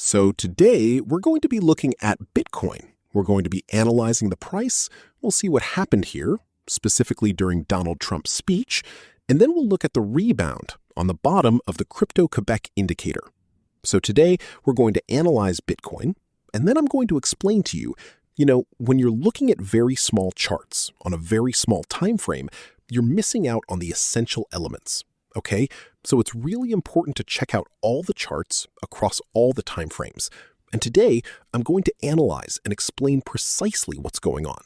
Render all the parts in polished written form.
So today we're going to be looking at Bitcoin. We're going to be analyzing the price. We'll see what happened here, specifically during Donald Trump's speech, and then we'll look at the rebound on the bottom of the Crypto-Quebec indicator. So today we're going to analyze Bitcoin, and then I'm going to explain to you, when you're looking at very small charts on a very small time frame, you're missing out on the essential elements. Okay, so it's really important to check out all the charts across all the time frames. And today, I'm going to analyze and explain precisely what's going on.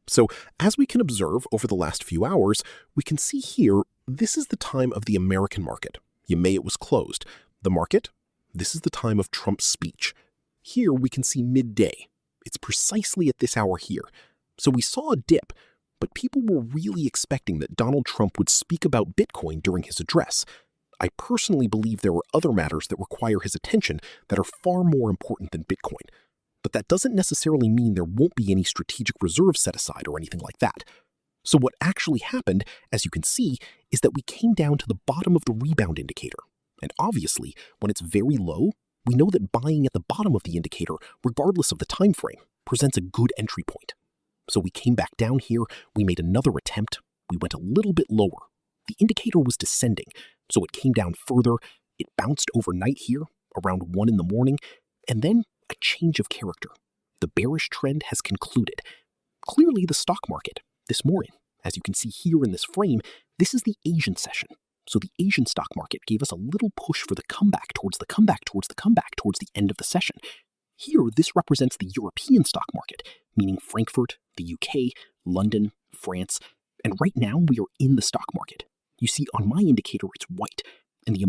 So as we can observe over the last few hours, we can see here, this is the time of the American market. It was closed. The market, this is the time of Trump's speech. Here we can see midday. It's precisely at this hour here. So we saw a dip, but people were really expecting that Donald Trump would speak about Bitcoin during his address. I personally believe there are other matters that require his attention that are far more important than Bitcoin. But that doesn't necessarily mean there won't be any strategic reserve set aside or anything like that. So what actually happened, as you can see, is that we came down to the bottom of the rebound indicator. And obviously, when it's very low, we know that buying at the bottom of the indicator, regardless of the time frame, presents a good entry point. So we came back down here, we made another attempt, we went a little bit lower. The indicator was descending, so it came down further, it bounced overnight here, around 1 in the morning, and then a change of character. The bearish trend has concluded. Clearly the stock market, this morning, as you can see here in this frame, this is the Asian session. So the Asian stock market gave us a little push for the comeback towards the end of the session. Here, this represents the European stock market, meaning Frankfurt, the UK, London, France, and right now we are in the stock market. You see on my indicator it's white, and the